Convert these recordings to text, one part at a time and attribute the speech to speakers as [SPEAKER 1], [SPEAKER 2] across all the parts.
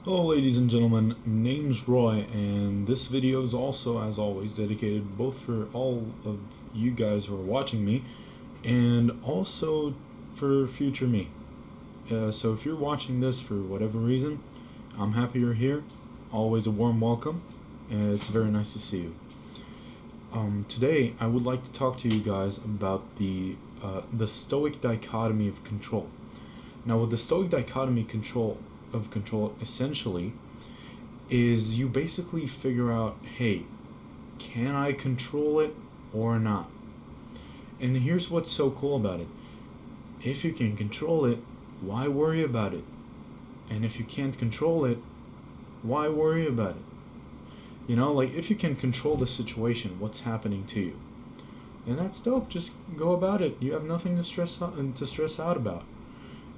[SPEAKER 1] Hello ladies and gentlemen, name's Roy, and this video is also, as always, dedicated both for all of you guys who are watching me, and also for future me. So if you're watching this for whatever reason, I'm happy you're here. Always a warm welcome, and it's very nice to see you. Today I would like to talk to you guys about the Stoic dichotomy of control. Now, with the Stoic dichotomy of control essentially is you basically figure out, hey, can I control it or not? And here's what's so cool about it. If you can control it, why worry about it? And if you can't control it, why worry about it? You know, like, if you can control the situation, what's happening to you, and that's dope. Just go about it. You have nothing to stress out about.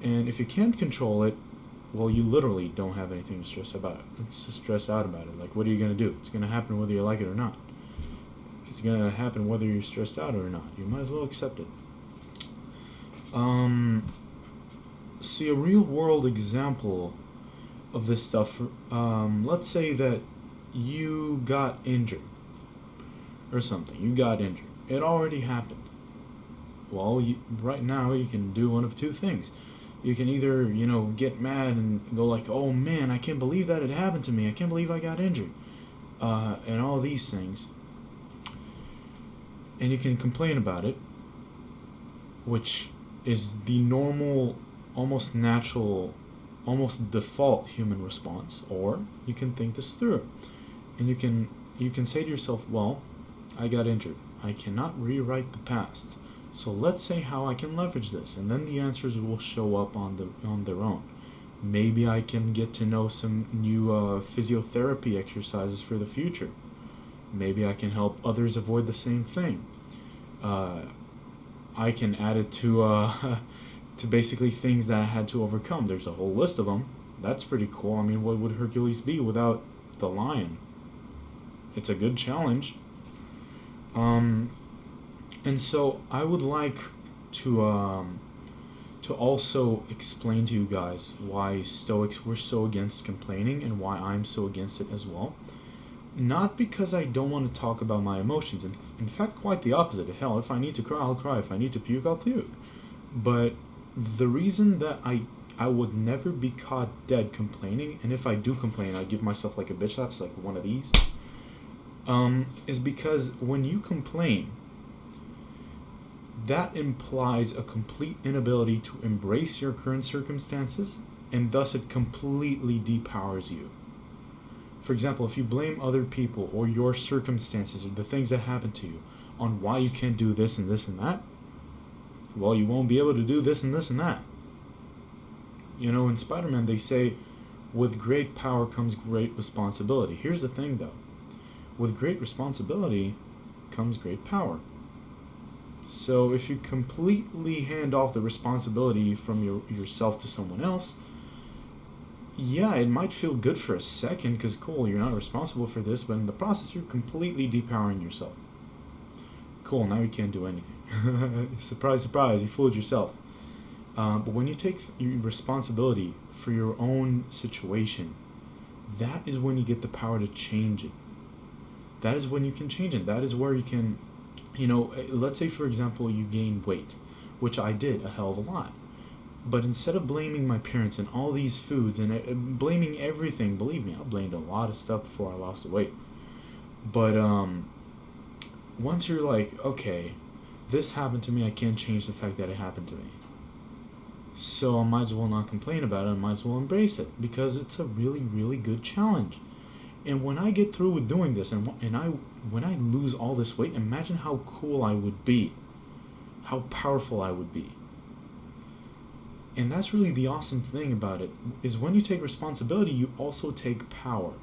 [SPEAKER 1] And if you can't control it, well, you literally don't have anything to stress out about it. Like, what are you going to do? It's going to happen whether you like it or not. It's going to happen whether you're stressed out or not. You might as well accept it. See, a real world example of this stuff, let's say that you got injured or something. You got injured. It already happened. Well, right now you can do one of two things. You can either, get mad and go like, oh man, I can't believe that it happened to me. I can't believe I got injured. And all these things. And you can complain about it, which is the normal, almost natural, almost default human response. Or you can think this through. And you can say to yourself, well, I got injured. I cannot rewrite the past. So let's say how I can leverage this, and then the answers will show up on their own. Maybe I can get to know some new physiotherapy exercises for the future. Maybe I can help others avoid the same thing. I can add it to to basically things that I had to overcome. There's a whole list of them. That's pretty cool. I mean, what would Hercules be without the lion? It's a good challenge. And so I would like to also explain to you guys why Stoics were so against complaining and why I'm so against it as well. Not because I don't want to talk about my emotions. In fact, quite the opposite. Hell, if I need to cry, I'll cry. If I need to puke, I'll puke. But the reason that I would never be caught dead complaining, and if I do complain, I give myself like a bitch slaps, like one of these, is because when you complain, that implies a complete inability to embrace your current circumstances, and thus it completely depowers you. For example, if you blame other people or your circumstances or the things that happen to you on why you can't do this and this and that, well, you won't be able to do this and this and that. You know, in Spider-Man, they say, with great power comes great responsibility. Here's the thing, though. With great responsibility comes great power. So if you completely hand off the responsibility from yourself to someone else, yeah, it might feel good for a second because, cool, you're not responsible for this, but in the process, you're completely depowering yourself. Cool, now you can't do anything. Surprise, surprise, you fooled yourself. But when you take responsibility for your own situation, that is when you get the power to change it. That is when you can change it. That is where you can, let's say, for example, you gain weight, which I did a hell of a lot. But instead of blaming my parents and all these foods and blaming everything, believe me, I blamed a lot of stuff before I lost the weight. But once you're like, okay, this happened to me, I can't change the fact that it happened to me. So I might as well not complain about it. I might as well embrace it because it's a really, really good challenge. And when I get through with doing this, and when I lose all this weight, imagine how cool I would be, how powerful I would be. And that's really the awesome thing about it, is when you take responsibility, you also take power.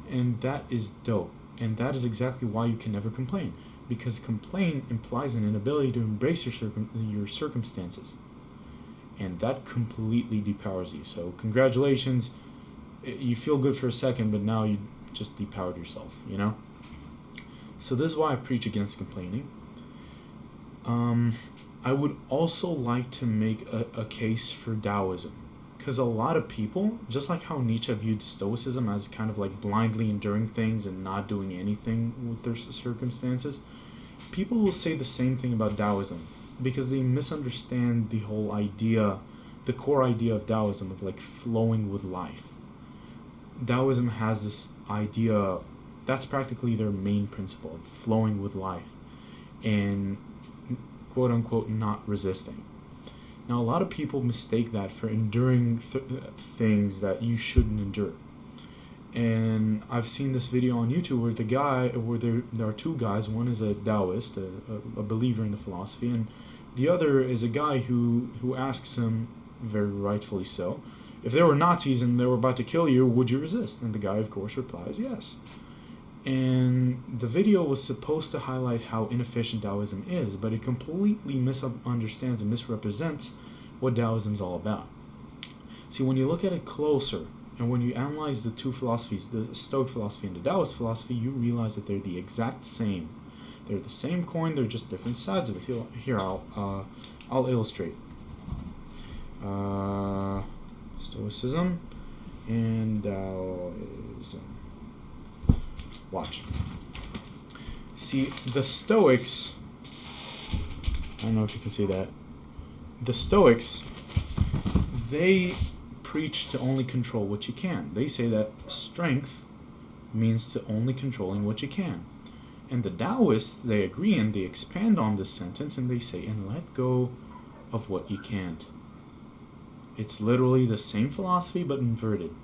[SPEAKER 1] And that is dope. And that is exactly why you can never complain, because complain implies an inability to embrace your circumstances. And that completely depowers you. So congratulations. You feel good for a second, but now you just depowered yourself, So this is why I preach against complaining. I would also like to make a case for Taoism, Because a lot of people, just like how Nietzsche viewed Stoicism as kind of like blindly enduring things and not doing anything with their circumstances, people will say the same thing about Taoism, because they misunderstand the whole idea, the core idea of Taoism, of like flowing with life. Taoism has this idea, that's practically their main principle, of flowing with life and quote unquote not resisting. Now, a lot of people mistake that for enduring things that you shouldn't endure. And I've seen this video on YouTube where there are two guys. One is a Taoist, a believer in the philosophy, and the other is a guy who asks him, very rightfully so, if there were Nazis and they were about to kill you, would you resist? And the guy, of course, replies, yes. And the video was supposed to highlight how inefficient Taoism is, but it completely misunderstands and misrepresents what Taoism is all about. See, when you look at it closer, and when you analyze the two philosophies, the Stoic philosophy and the Taoist philosophy, you realize that they're the exact same. They're the same coin, they're just different sides of it. Here, I'll illustrate. Stoicism and Taoism. Watch. See, the Stoics, I don't know if you can see that. The Stoics, they preach to only control what you can. They say that strength means to only controlling what you can. And the Taoists, they agree and they expand on this sentence and they say, and let go of what you can't. It's literally the same philosophy but inverted.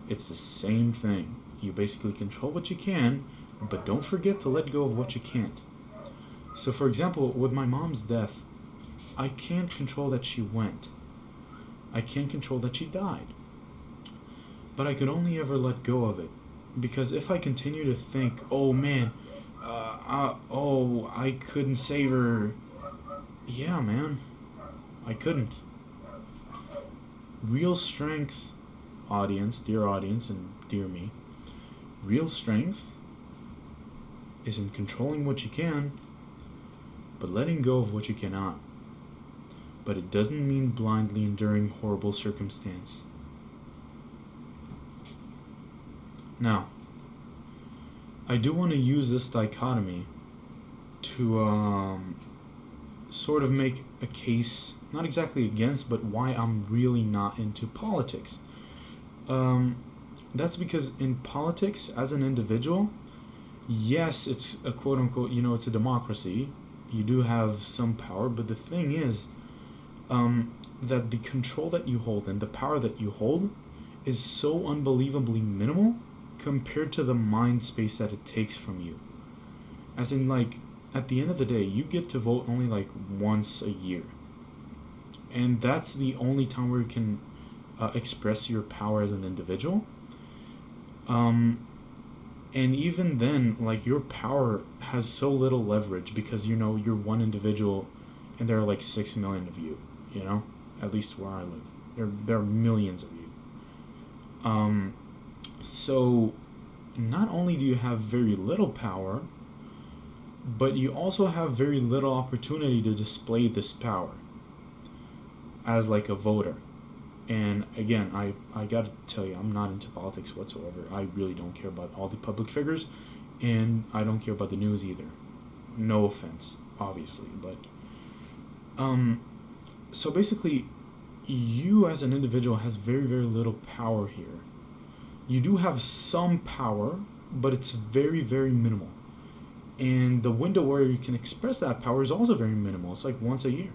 [SPEAKER 1] It's the same thing. You basically control what you can, but don't forget to let go of what you can't. So for example, with my mom's death, I can't control that she went. I can't control that she died. But I could only ever let go of it. Because if I continue to think, oh man, I couldn't save her. Yeah, man, I couldn't. Real strength, audience, and dear me, real strength is in controlling what you can, but letting go of what you cannot. But it doesn't mean blindly enduring horrible circumstance. Now, I do want to use this dichotomy to sort of make a case, not exactly against, but why I'm really not into politics. That's because in politics, as an individual, yes, it's a quote-unquote, it's a democracy. You do have some power, but the thing is that the control that you hold and the power that you hold is so unbelievably minimal compared to the mind space that it takes from you. As in, like, at the end of the day, you get to vote only like once a year. And that's the only time where you can express your power as an individual. And even then, like, your power has so little leverage because, you're one individual and there are like 6 million of you, at least where I live. There are millions of you. So not only do you have very little power, but you also have very little opportunity to display this power as like a voter. And again, I gotta tell you, I'm not into politics whatsoever. I really don't care about all the public figures, and I don't care about the news either. No offense, obviously, but so basically, you as an individual has very, very little power here. You do have some power, but it's very, very minimal. And the window where you can express that power is also very minimal. It's like once a year.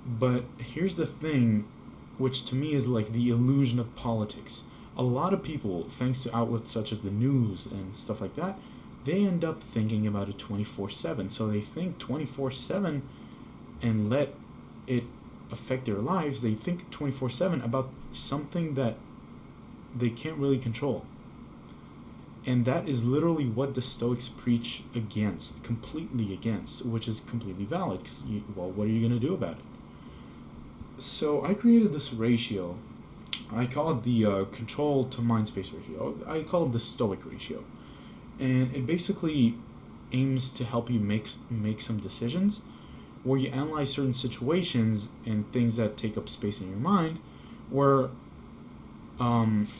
[SPEAKER 1] But here's the thing, which to me is like the illusion of politics. A lot of people, thanks to outlets such as the news and stuff like that, they end up thinking about it 24/7. So they think 24/7 and let it affect their lives. They think 24/7 about something that they can't really control. And that is literally what the Stoics preach against, completely against, which is completely valid, because, what are you going to do about it? So I created this ratio. I call it the control to mind space ratio. I call it the Stoic ratio. And it basically aims to help you make some decisions where you analyze certain situations and things that take up space in your mind, where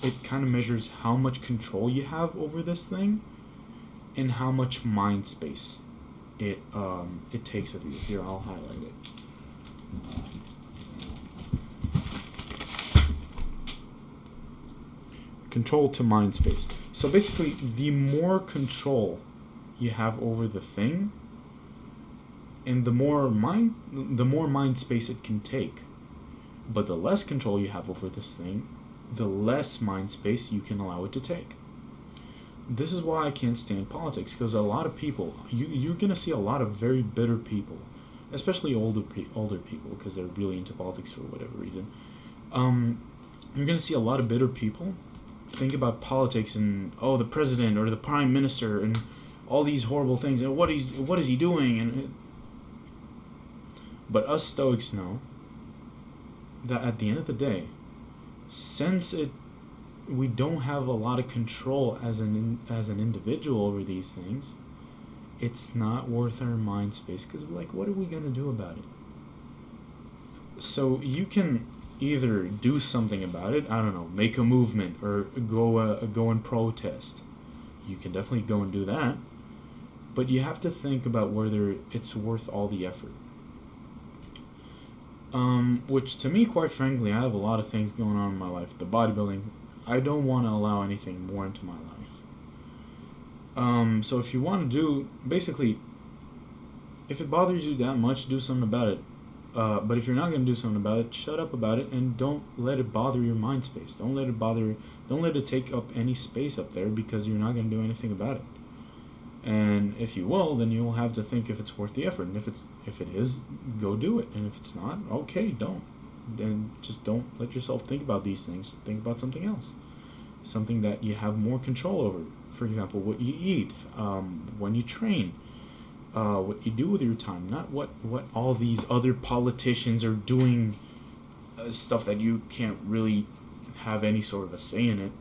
[SPEAKER 1] it kind of measures how much control you have over this thing and how much mind space it takes of you. Here, I'll highlight it. Control to mind space. So basically, the more control you have over the thing, and the more mind space it can take. But the less control you have over this thing, the less mind space you can allow it to take. This is why I can't stand politics, because a lot of people, you're gonna see a lot of very bitter people, especially older people, because they're really into politics for whatever reason. You're gonna see a lot of bitter people think about politics and, oh, the president or the prime minister and all these horrible things and what is he doing, but us Stoics know that at the end of the day, since we don't have a lot of control as an individual over these things, it's not worth our mind space, because like, what are we gonna do about it? So you can either do something about it, I don't know, make a movement or go and protest. You can definitely go and do that, but you have to think about whether it's worth all the effort. Which to me, quite frankly, I have a lot of things going on in my life. The bodybuilding, I don't want to allow anything more into my life. So if you want to do, basically, if it bothers you that much, do something about it. But if you're not going to do something about it, shut up about it and don't let it bother your mind space. Don't let it take up any space up there, because you're not going to do anything about it. And if you will, then you'll have to think if it's worth the effort. And if it is, go do it. And if it's not, okay, don't. Then just don't let yourself think about these things. Think about something else. Something that you have more control over. For example, what you eat, when you train, what you do with your time, not what all these other politicians are doing, stuff that you can't really have any sort of a say in it,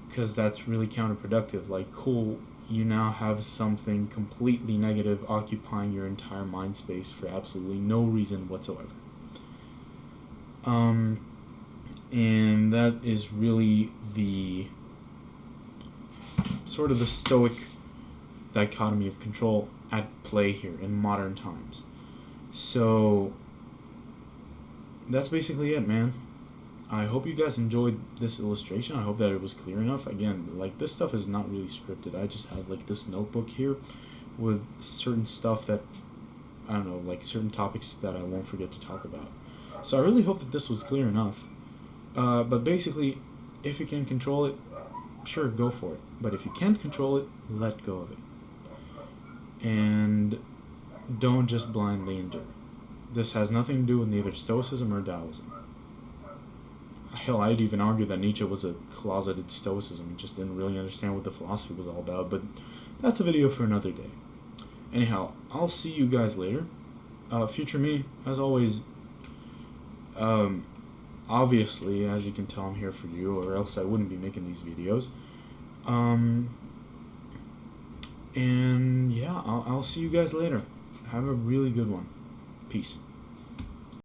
[SPEAKER 1] because that's really counterproductive. Like, cool, you now have something completely negative occupying your entire mind space for absolutely no reason whatsoever. And that is really the sort of the Stoic dichotomy of control at play here in modern times. So that's basically it, man. I hope you guys enjoyed this illustration. I hope that it was clear enough. Again, like, this stuff is not really scripted. I just have like this notebook here with certain stuff that, I don't know, like certain topics that I won't forget to talk about. So I really hope that this was clear enough. But basically, if you can control it, sure, go for it. But if you can't control it, let go of it. And don't just blindly endure. This has nothing to do with neither Stoicism or Taoism. Hell, I'd even argue that Nietzsche was a closeted Stoicism and just didn't really understand what the philosophy was all about, but that's a video for another day. Anyhow, I'll see you guys later. Future me, as always, obviously, as you can tell, I'm here for you, or else I wouldn't be making these videos. And yeah, I'll see you guys later. Have a really good one. Peace.